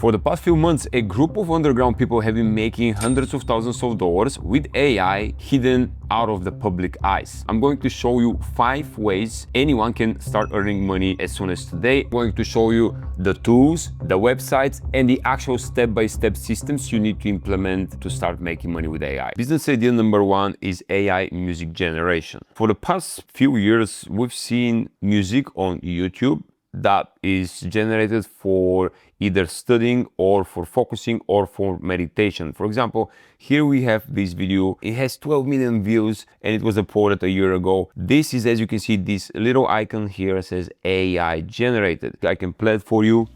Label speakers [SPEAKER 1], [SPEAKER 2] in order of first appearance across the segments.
[SPEAKER 1] For the past few months, a group of underground people have been making hundreds of thousands of dollars with AI hidden out of the public eyes. I'm going to show you 5 ways anyone can start earning money as soon as today. I'm going to show you the tools, the websites, and the actual step-by-step systems you need to implement to start making money with AI. Business idea number 1 is AI music generation. For the past few years, we've seen music on YouTube that is generated for either studying or for focusing or for meditation. For example, here we have this video. It has 12 million views and it was uploaded a year ago. This is, as you can see, this little icon here says AI generated. I can play it for you.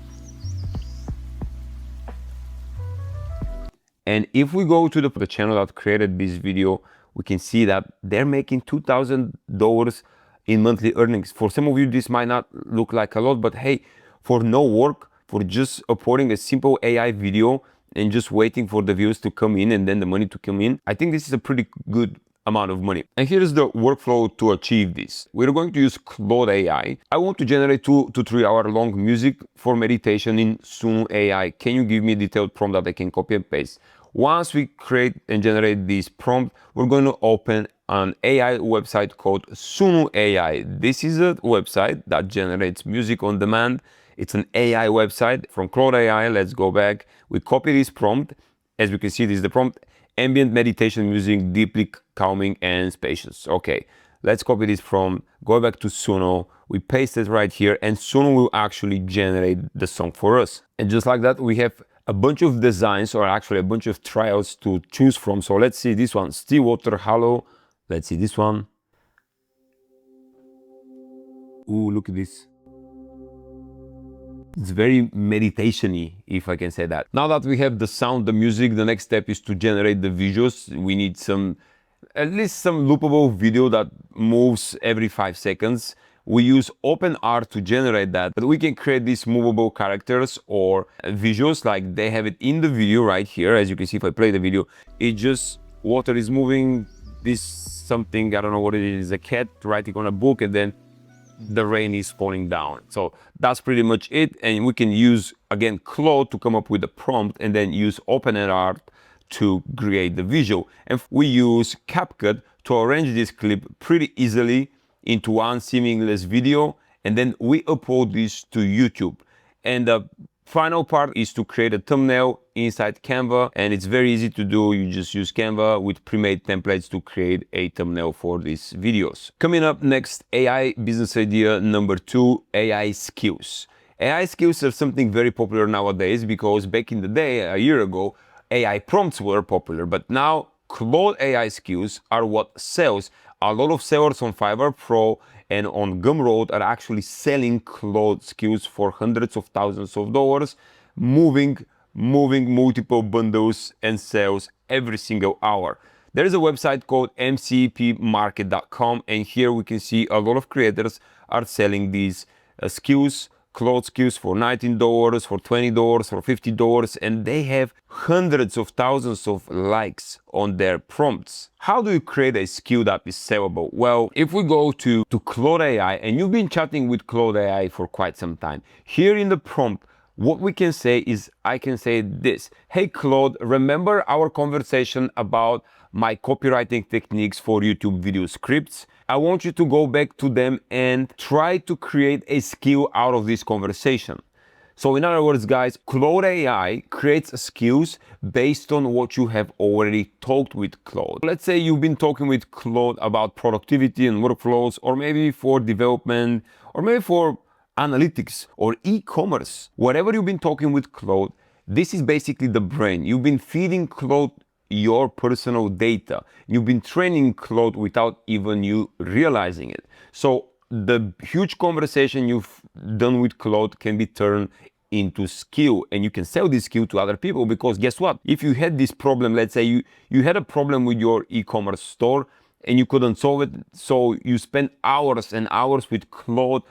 [SPEAKER 1] And if we go to the channel that created this video, we can see that they're making $2,000 in monthly earnings. For some of you, this might not look like a lot, but hey, for no work, for just uploading a simple AI video and just waiting for the views to come in and then the money to come in, I think this is a pretty good amount of money. And here's the workflow to achieve this. We're going to use Claude AI. I want to generate 2 to 3 hour long music for meditation in Suno AI. Can you give me a detailed prompt that I can copy and paste? Once we create and generate this prompt, we're going to open an AI website called Suno AI. This is a website that generates music on demand. It's an AI website from Claude AI. Let's go back. We copy this prompt. As we can see, this is the prompt: ambient meditation music, deeply calming and spacious. Okay, let's copy this prompt, go back to Suno. We paste it right here and Suno will actually generate the song for us. And just like that, we have a bunch of designs, or actually a bunch of trials to choose from. So let's see this one, Stillwater Hollow. Let's see this one. Ooh, look at this. It's very meditation-y, if I can say that. Now that we have the sound, the music, the next step is to generate the visuals. We need at least some loopable video that moves every 5 seconds. We use OpenArt to generate that, but we can create these movable characters or visuals like they have it in the video right here. As you can see, if I play the video, it just, water is moving, this something, I don't know what it is, a cat writing on a book, and then the rain is falling down. So that's pretty much it. And we can use, again, Claude to come up with the prompt and then use OpenArt to create the visual. And we use CapCut to arrange this clip pretty easily into one seamless video, and then we upload this to YouTube. And the final part is to create a thumbnail inside Canva, and it's very easy to do. You just use Canva with pre-made templates to create a thumbnail for these videos. Coming up next, AI business idea number 2, AI skills. AI skills are something very popular nowadays because back in the day, a year ago, AI prompts were popular, but now Claude AI skills are what sells. A lot of sellers on Fiverr Pro and on Gumroad are actually selling Claude skills for hundreds of thousands of dollars, moving multiple bundles and sales every single hour. There is a website called mcpmarket.com, and here we can see a lot of creators are selling these skills, Claude skills, for $19, for $20, for $50, and they have hundreds of thousands of likes on their prompts. How do you create a skill that is sellable? Well, if we go to Claude AI, and you've been chatting with Claude AI for quite some time, here in the prompt, what we can say is, I can say this: hey Claude, remember our conversation about my copywriting techniques for YouTube video scripts? I want you to go back to them and try to create a skill out of this conversation. So in other words, guys, Claude AI creates skills based on what you have already talked with Claude. Let's say you've been talking with Claude about productivity and workflows, or maybe for development, or maybe for analytics or e-commerce. Whatever you've been talking with Claude, this is basically the brain. You've been feeding Claude your personal data. You've been training Claude without even you realizing it. So the huge conversation you've done with Claude can be turned into skill, and you can sell this skill to other people, because guess what? If you had this problem, let's say you had a problem with your e-commerce store and you couldn't solve it, so you spent hours and hours with Claude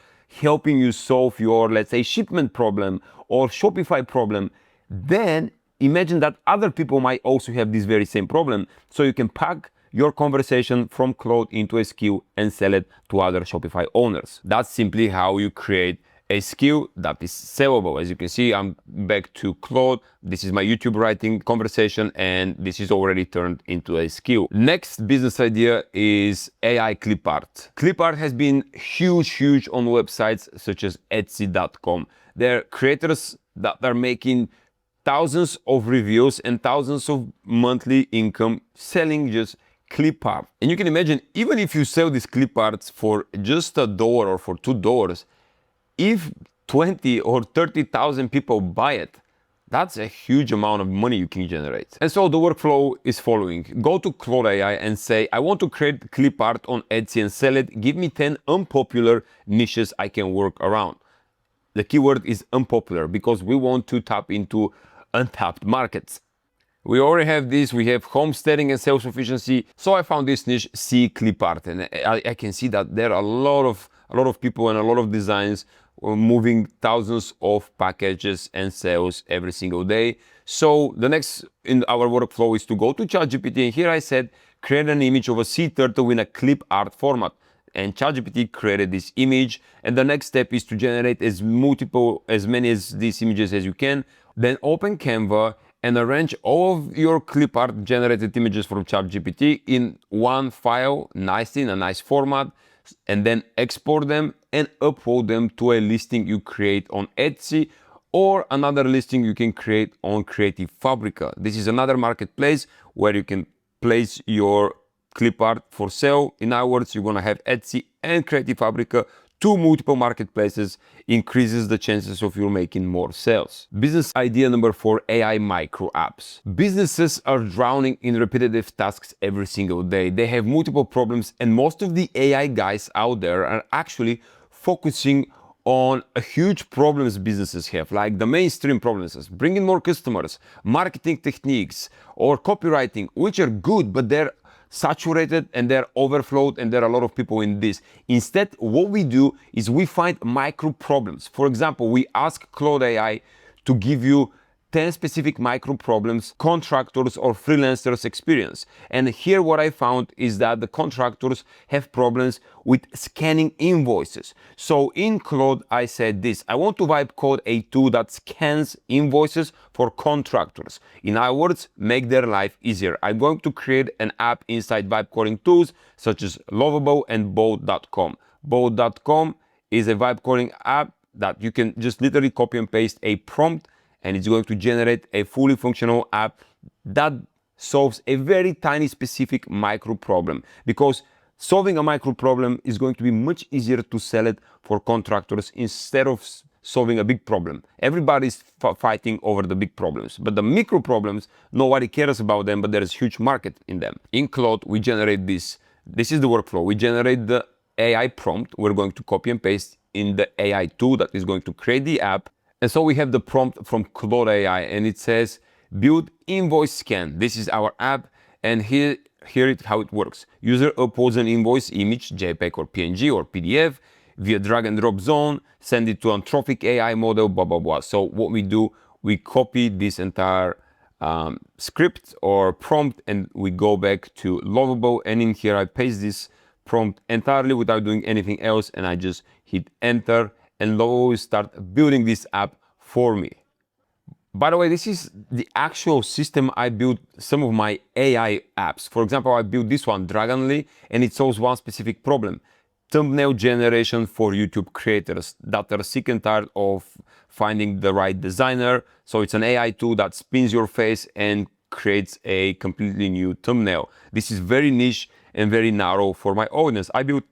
[SPEAKER 1] helping you solve your, let's say, shipment problem or Shopify problem, then imagine that other people might also have this very same problem. So you can pack your conversation from Claude into a skill and sell it to other Shopify owners. That's simply how you create a skill that is sellable. As you can see, I'm back to Claude. This is my YouTube writing conversation, and this is already turned into a skill. Next business idea is AI clip art. Clip art has been huge on websites such as Etsy.com. There are creators that are making thousands of reviews and thousands of monthly income selling just clip art. And you can imagine, even if you sell these clip arts for just $1 or for $2, if 20 or 30,000 people buy it, that's a huge amount of money you can generate. And so the workflow is following. Go to Claude AI and say, I want to create clip art on Etsy and sell it. Give me 10 unpopular niches I can work around. The keyword is unpopular because we want to tap into untapped markets. We already have this, we have homesteading and self-sufficiency. So I found this niche, C clip art, and I can see that there are a lot of people and a lot of designs moving thousands of packages and sales every single day. So the next in our workflow is to go to ChatGPT, and here I said, create an image of a sea turtle in a clip art format. And ChatGPT created this image, and the next step is to generate as many as these images as you can. Then open Canva and arrange all of your clip art generated images from ChatGPT in one file, nicely in a nice format, and then export them and upload them to a listing you create on Etsy or another listing you can create on Creative Fabrica. This is another marketplace where you can place your clip art for sale. In other words, you're gonna have Etsy and Creative Fabrica, two multiple marketplaces, increases the chances of you making more sales. Business idea number 4, AI micro apps. Businesses are drowning in repetitive tasks every single day. They have multiple problems, and most of the AI guys out there are actually focusing on a huge problems businesses have, like the mainstream problems, bringing more customers, marketing techniques, or copywriting, which are good, but they're saturated and they're overflowed and there are a lot of people in this. Instead, what we do is we find micro problems. For example, we ask Claude AI to give you 10 specific micro problems contractors or freelancers experience. And here what I found is that the contractors have problems with scanning invoices. So in Claude, I said this, I want to vibe code a tool that scans invoices for contractors. In other words, make their life easier. I'm going to create an app inside vibe coding tools such as Lovable and Bold.com. Bold.com is a vibe coding app that you can just literally copy and paste a prompt, and it's going to generate a fully functional app that solves a very tiny specific micro problem, because solving a micro problem is going to be much easier to sell it for contractors instead of solving a big problem. Everybody's fighting over the big problems, but the micro problems, nobody cares about them, but there is huge market in them. In Claude, we generate this. This is the workflow. We generate the AI prompt. We're going to copy and paste in the AI tool that is going to create the app. And so we have the prompt from Claude AI, and it says, build invoice scan. This is our app, and here is how it works. User uploads an invoice image, JPEG or PNG or PDF, via drag and drop zone, send it to Anthropic AI model, blah, blah, blah. So what we do, we copy this entire script or prompt, and we go back to Lovable, and in here I paste this prompt entirely without doing anything else, and I just hit enter, and Lovable will start building this app for me. By the way, this is the actual system I built some of my AI apps. For example, I built this one, Dragonly, and it solves one specific problem. Thumbnail generation for YouTube creators that are sick and tired of finding the right designer. So it's an AI tool that spins your face and creates a completely new thumbnail. This is very niche and very narrow for my audience. I built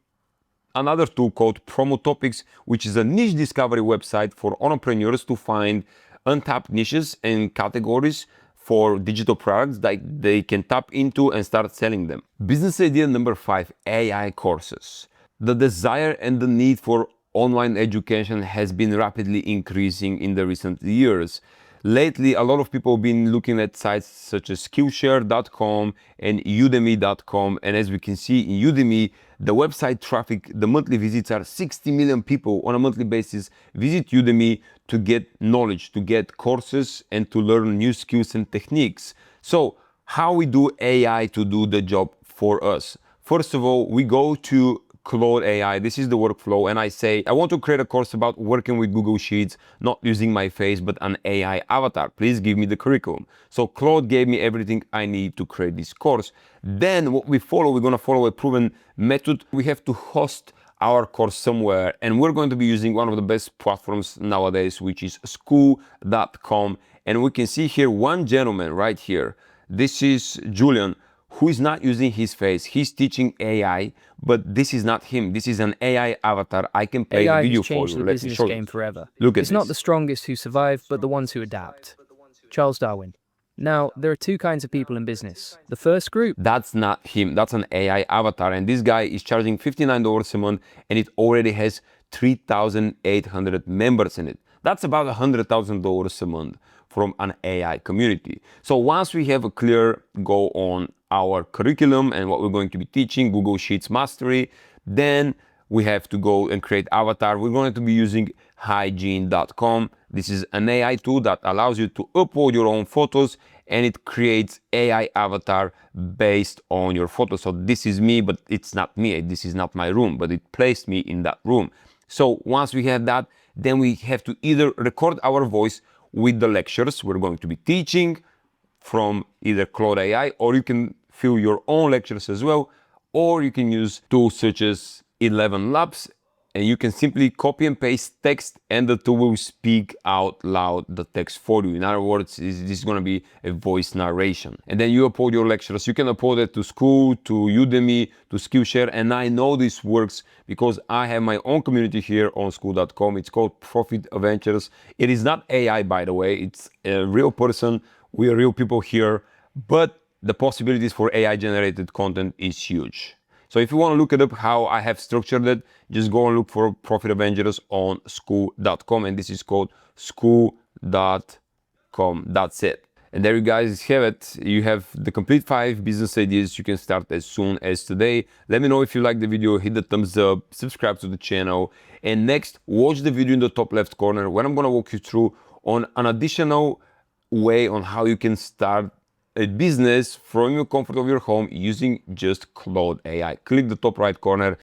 [SPEAKER 1] another tool called Promo Topics, which is a niche discovery website for entrepreneurs to find untapped niches and categories for digital products that they can tap into and start selling them. Business idea number 5, AI courses. The desire and the need for online education has been rapidly increasing in the recent years. Lately, a lot of people have been looking at sites such as Skillshare.com and Udemy.com. And as we can see in Udemy, the website traffic, the monthly visits are 60 million people on a monthly basis visit Udemy to get knowledge, to get courses, and to learn new skills and techniques. So how we do AI to do the job for us? First of all, we go to Claude AI. This is the workflow. And I say, I want to create a course about working with Google Sheets, not using my face, but an AI avatar. Please give me the curriculum. So Claude gave me everything I need to create this course. Then what we follow, we're going to follow a proven method. We have to host our course somewhere, and we're going to be using one of the best platforms nowadays, which is school.com. And we can see here one gentleman right here. This is Julian, who is not using his face. He's teaching AI, but this is not him. This is an AI avatar. I can play the
[SPEAKER 2] AI
[SPEAKER 1] video
[SPEAKER 2] has
[SPEAKER 1] for
[SPEAKER 2] changed
[SPEAKER 1] you.
[SPEAKER 2] the
[SPEAKER 1] Let me
[SPEAKER 2] business
[SPEAKER 1] show
[SPEAKER 2] game
[SPEAKER 1] you.
[SPEAKER 2] forever.
[SPEAKER 1] Look at
[SPEAKER 2] It's not
[SPEAKER 1] this.
[SPEAKER 2] the strongest who survive, but the ones who adapt. Charles Darwin. Now, there are two kinds of people in business. The first group,
[SPEAKER 1] That's not him. That's an AI avatar. And this guy is charging $59 a month, and it already has 3,800 members in it. That's about $100,000 a month from an AI community. So once we have a clear goal on our curriculum and what we're going to be teaching, Google Sheets Mastery, then we have to go and create avatar. We're going to be using hygiene.com. This is an AI tool that allows you to upload your own photos, and it creates AI avatar based on your photo. So this is me, but it's not me. This is not my room, but it placed me in that room. So once we have that, then we have to either record our voice with the lectures we're going to be teaching from either Claude AI, or you can fill your own lectures as well, or you can use tools such as 11 Labs, and you can simply copy and paste text, and the tool will speak out loud the text for you. In other words, this is going to be a voice narration. And then you upload your lectures. You can upload it to school, to Udemy, to Skillshare, and I know this works because I have my own community here on school.com. It's called Profit Adventures. It is not AI, by the way. It's a real person. We are real people here, but the possibilities for AI generated content is huge. So if you want to look it up how I have structured it, just go and look for Profit Avengers on school.com, and this is called school.com. That's it. And there you guys have it. You have the complete 5 business ideas you can start as soon as today. Let me know if you like the video, hit the thumbs up, subscribe to the channel, and next watch the video in the top left corner where I'm going to walk you through on an additional way on how you can start a business from your comfort of your home using just Claude AI. Click the top right corner